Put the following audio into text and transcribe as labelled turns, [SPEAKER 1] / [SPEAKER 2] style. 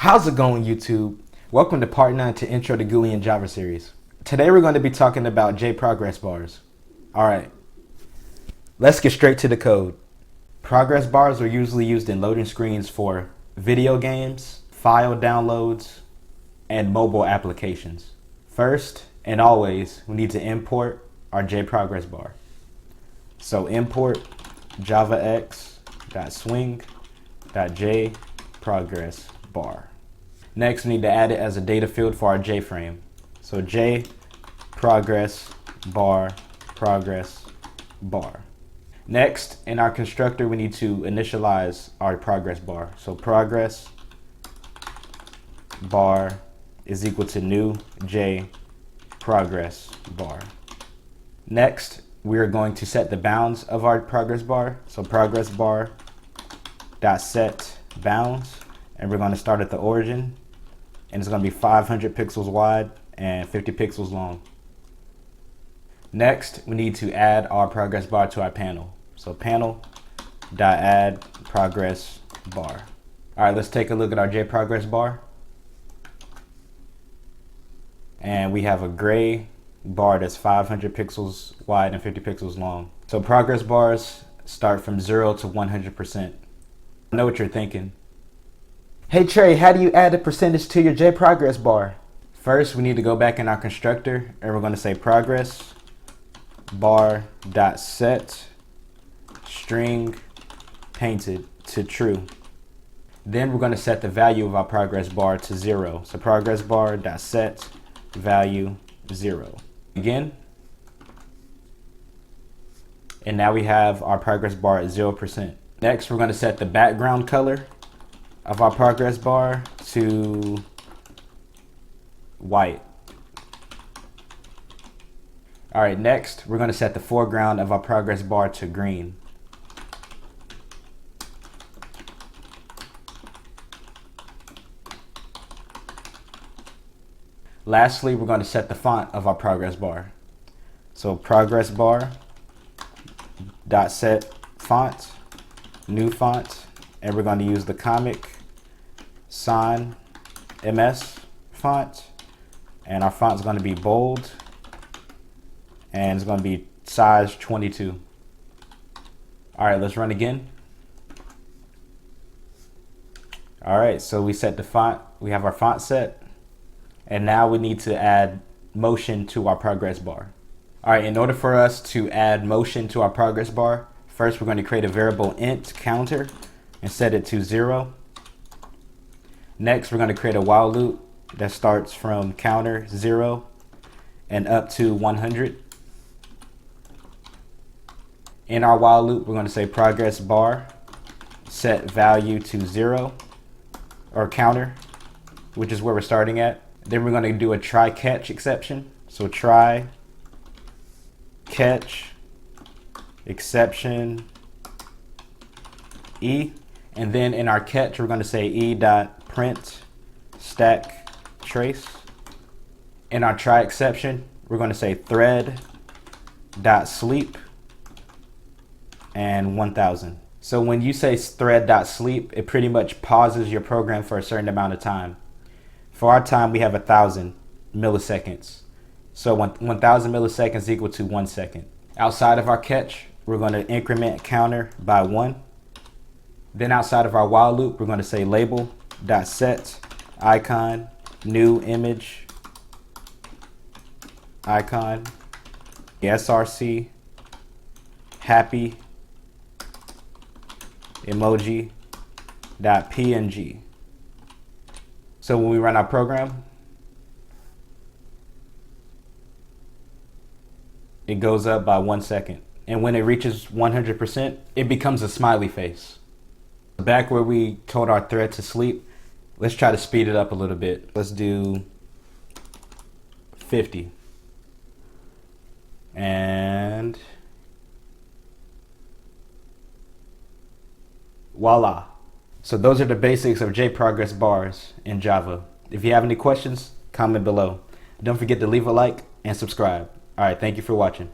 [SPEAKER 1] How's it going, YouTube? Welcome to part 9 to Intro to GUI in Java series. Today we're going to be talking about JProgressBars. Alright, let's get straight to the code. Progress bars are usually used in loading screens for video games, file downloads, and mobile applications. First and always, we need to import our JProgressBar. So import javax.swing.jProgressBar. Next, we need to add it as a data field for our JFrame. So JProgressBar progress bar. Next, in our constructor, we need to initialize our progress bar. So progress bar is equal to new JProgressBar. Next, we are going to set the bounds of our progress bar. So progress bar dot set bounds, and we're going to start at the origin, and it's going to be 500 pixels wide and 50 pixels long. Next, we need to add our progress bar to our panel. So panel dot add progress bar. All right, let's take a look at our JProgressBar. And we have a gray bar that's 500 pixels wide and 50 pixels long. So progress bars start from 0 to 100%. I know what you're thinking. Hey Trey, how do you add a percentage to your JProgressBar? First, we need to go back in our constructor, and we're going to say progress bar dot set string painted to true. Then we're going to set the value of our progress bar to 0. So progress bar dot set value 0. Again, and now we have our progress bar at 0%. Next, we're going to set the background color of our progress bar to white. All right, next, we're going to set the foreground of our progress bar to green. Lastly, we're going to set the font of our progress bar. So progress bar dot set font, new font, and we're going to use the Comic Sans MS font, and our font is going to be bold, and it's going to be size 22. All right, let's run again. All right, so we set the font, we have our font set, and now we need to add motion to our progress bar. All right, in order for us to add motion to our progress bar, first we're going to create a variable int counter and set it to 0. Next, we're going to create a while loop that starts from counter 0 and up to 100. In our while loop, we're going to say progress bar set value to 0 or counter, which is where we're starting at. Then we're going to do a try catch exception. So try catch exception E, and then in our catch we're going to say E dot print stack trace. In our try exception, we're going to say thread dot sleep and 1000. So when you say thread dot sleep, it pretty much pauses your program for a certain amount of time. For our time, we have 1000 milliseconds. So 1000 milliseconds equal to 1 second. Outside of our catch, we're going to increment counter by 1. Then outside of our while loop, we're going to say label dot set icon new image icon src happy emoji dot png. So when we run our program, it goes up by 1 second. And when it reaches 100%, it becomes a smiley face. Back where we told our thread to sleep, let's try to speed it up a little bit. Let's do 50. And voila. So those are the basics of JProgressBars in Java. If you have any questions, comment below. Don't forget to leave a like and subscribe. All right, thank you for watching.